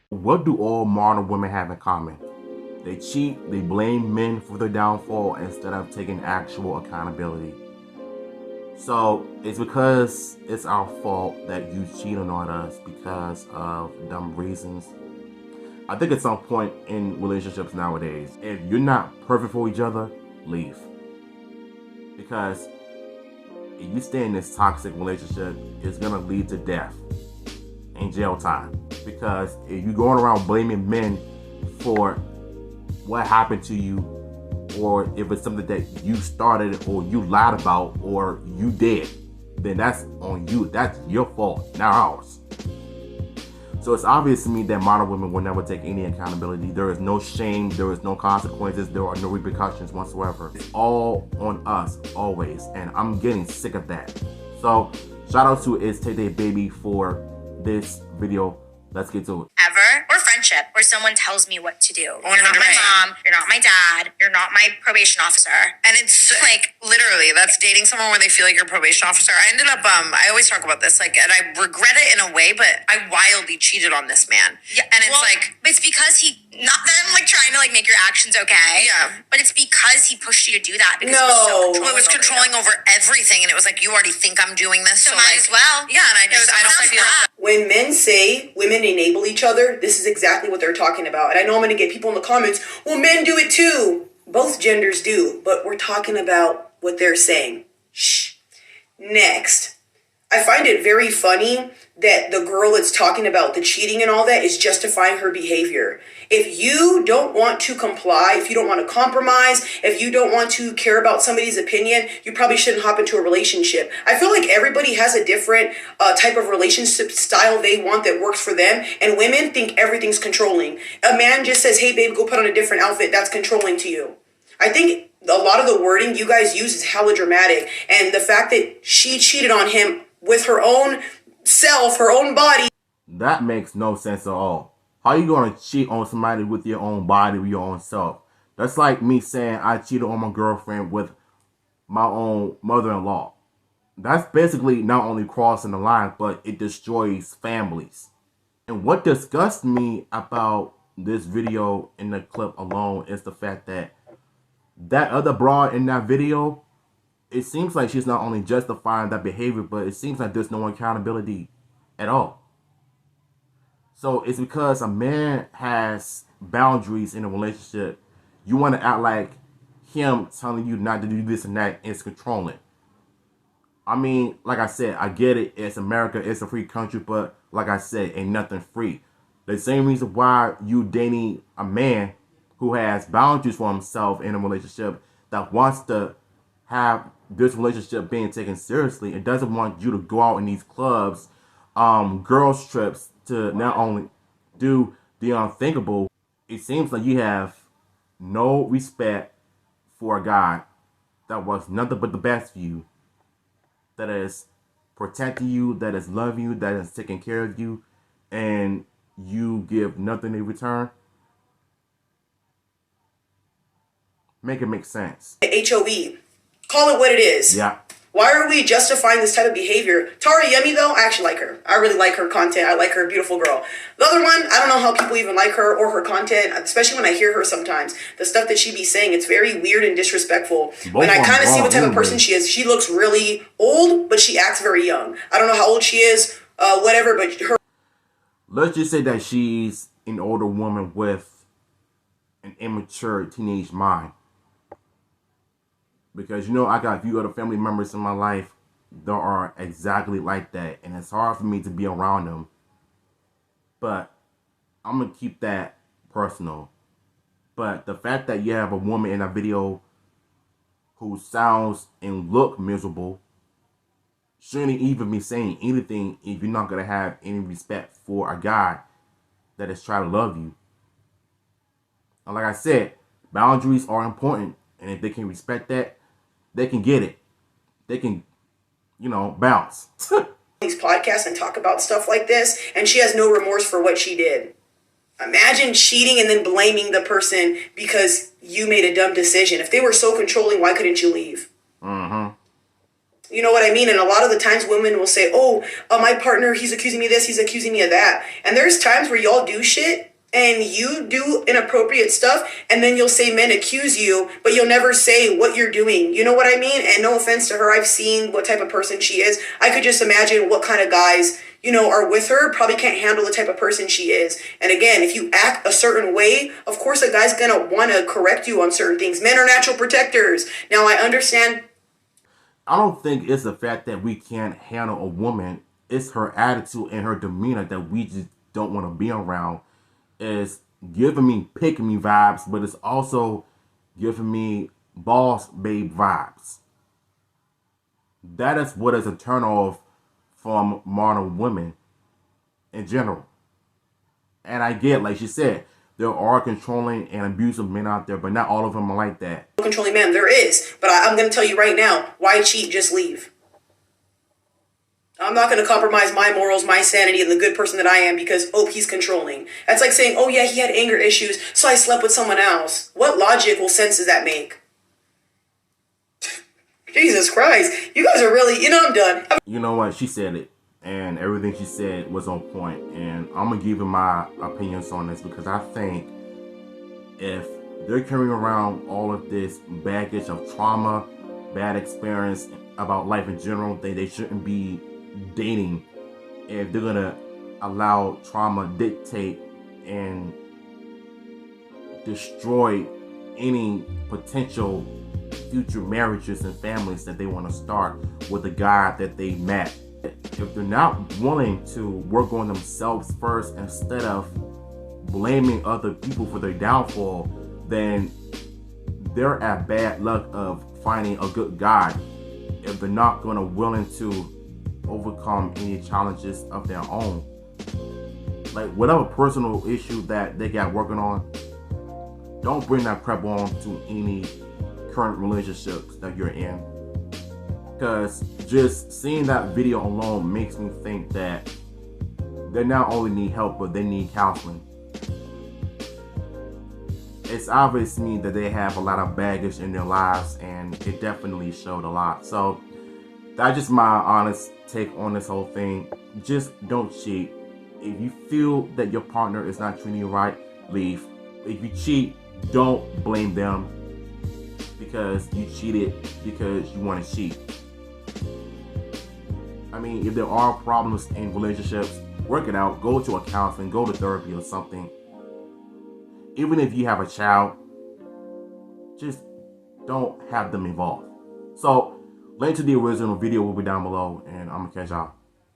What do all modern women have in common? They cheat, they blame men for their downfall instead of taking actual accountability. So it's because it's our fault that you cheated on us because of dumb reasons. I think at some point in relationships nowadays, if you're not perfect for each other, leave. Because if you stay in this toxic relationship, it's gonna lead to death and jail time. Because if you're going around blaming men for what happened to you, or if it's something that you started or you lied about or you did, then that's on you. That's your fault, not ours. So it's obvious to me that modern women will never take any accountability. There is no shame, there is no consequences, there are no repercussions whatsoever. It's all on us, always, and I'm getting sick of that. So shout out to Is Tay Baby for this video. Let's get to it. Ever, or friendship, where someone tells me what to do. You're not my mom, you're not my dad, you're not my probation officer. And it's like, literally, that's dating someone where they feel like you're a probation officer. I ended up, I always talk about this, like, and I regret it in a way, but I wildly cheated on this man. Yeah, and it's because not that I'm like trying to like make your actions okay. Yeah. But it's because he pushed you to do that. Because he was so controlling. Well, it was controlling over everything, and it was like, you already think I'm doing this, so might as well. Yeah, and I don't feel that. When men say women enable each other, this is exactly what they're talking about. And I know I'm going to get people in the comments, well, men do it too. Both genders do, but we're talking about what they're saying. Shh. Next. I find it very funny that the girl that's talking about the cheating and all that is justifying her behavior. If you don't want to comply, if you don't want to compromise, if you don't want to care about somebody's opinion, you probably shouldn't hop into a relationship. I feel like everybody has a different type of relationship style they want that works for them, and women think everything's controlling. A man just says, hey babe, go put on a different outfit, that's controlling to you. I think a lot of the wording you guys use is hella dramatic, and the fact that she cheated on him with her own self, her own body. That makes no sense at all. How you gonna cheat on somebody with your own body, with your own self? That's like me saying I cheated on my girlfriend with my own mother-in-law. That's basically not only crossing the line, but it destroys families. And what disgusts me about this video in the clip alone is the fact that that other broad in that video, it seems like she's not only justifying that behavior, but it seems like there's no accountability at all. So it's because a man has boundaries in a relationship, you want to act like him telling you not to do this and that is controlling. I mean, like I said, I get it. It's America. It's a free country. But like I said, ain't nothing free. The same reason why you dating a man who has boundaries for himself in a relationship, that wants to have this relationship being taken seriously, and doesn't want you to go out in these clubs, girls trips, to not only do the unthinkable. It seems like you have no respect for a guy that wants nothing but the best for you, that is protecting you, that is loving you, that is taking care of you, and you give nothing in return. Make it make sense. HOV. Call it what it is. Yeah. Why are we justifying this type of behavior? Tara Yemi, though, I actually like her. I really like her content. I like her, beautiful girl. The other one, I don't know how people even like her or her content, especially when I hear her sometimes. The stuff that she be saying, it's very weird and disrespectful. When I kind of see what type of person she is, she looks really old, but she acts very young. I don't know how old she is, whatever, but her... Let's just say that she's an older woman with an immature teenage mind. Because, you know, I got a few other family members in my life that are exactly like that. And it's hard for me to be around them. But I'm going to keep that personal. But the fact that you have a woman in a video who sounds and look miserable shouldn't even be saying anything if you're not going to have any respect for a guy that is trying to love you. And like I said, boundaries are important. And if they can respect that, they can get it. They can, you know, bounce. These podcasts and talk about stuff like this, and she has no remorse for what she did. Imagine cheating and then blaming the person because you made a dumb decision. If they were so controlling, why couldn't you leave? Mm-hmm. You know what I mean? And a lot of the times women will say, oh, my partner, he's accusing me of this, he's accusing me of that. And there's times where y'all do shit and you do inappropriate stuff, and then you'll say men accuse you, but you'll never say what you're doing. You know what I mean? And no offense to her, I've seen what type of person she is. I could just imagine what kind of guys, you know, are with her, probably can't handle the type of person she is. And again, if you act a certain way, of course a guy's gonna want to correct you on certain things. Men are natural protectors. Now I understand. I don't think it's the fact that we can't handle a woman. It's her attitude and her demeanor that we just don't want to be around. Is giving me pick me vibes, but it's also giving me boss babe vibes. That is what is a turn off from modern women in general. And I get, like she said, there are controlling and abusive men out there, but not all of them are like that. Controlling man, there is. But I'm going to tell you right now, why cheat? Just leave. I'm not going to compromise my morals, my sanity, and the good person that I am because, oh, he's controlling. That's like saying, oh, yeah, he had anger issues, so I slept with someone else. What logical sense does that make? Jesus Christ. You guys are really, you know, I'm done. You know what? She said it. And everything she said was on point. And I'm going to give you my opinions on this because I think if they're carrying around all of this baggage of trauma, bad experience about life in general, they shouldn't be dating if they're gonna allow trauma dictate and destroy any potential future marriages and families that they want to start with a guy that they met. If they're not willing to work on themselves first instead of blaming other people for their downfall, then they're at bad luck of finding a good guy if they're not gonna willing to overcome any challenges of their own. Like whatever personal issue that they got working on, don't bring that crap on to any current relationships that you're in. Because just seeing that video alone makes me think that they not only need help, but they need counseling. It's obvious to me that they have a lot of baggage in their lives, and it definitely showed a lot. So that's just my honest take on this whole thing. Just don't cheat. If you feel that your partner is not treating you right, leave. If you cheat, don't blame them because you cheated because you want to cheat. I mean, if there are problems in relationships, work it out. Go to a counseling, go to therapy or something. Even if you have a child, just don't have them involved. So, link to the original video will be down below, and I'm gonna catch y'all.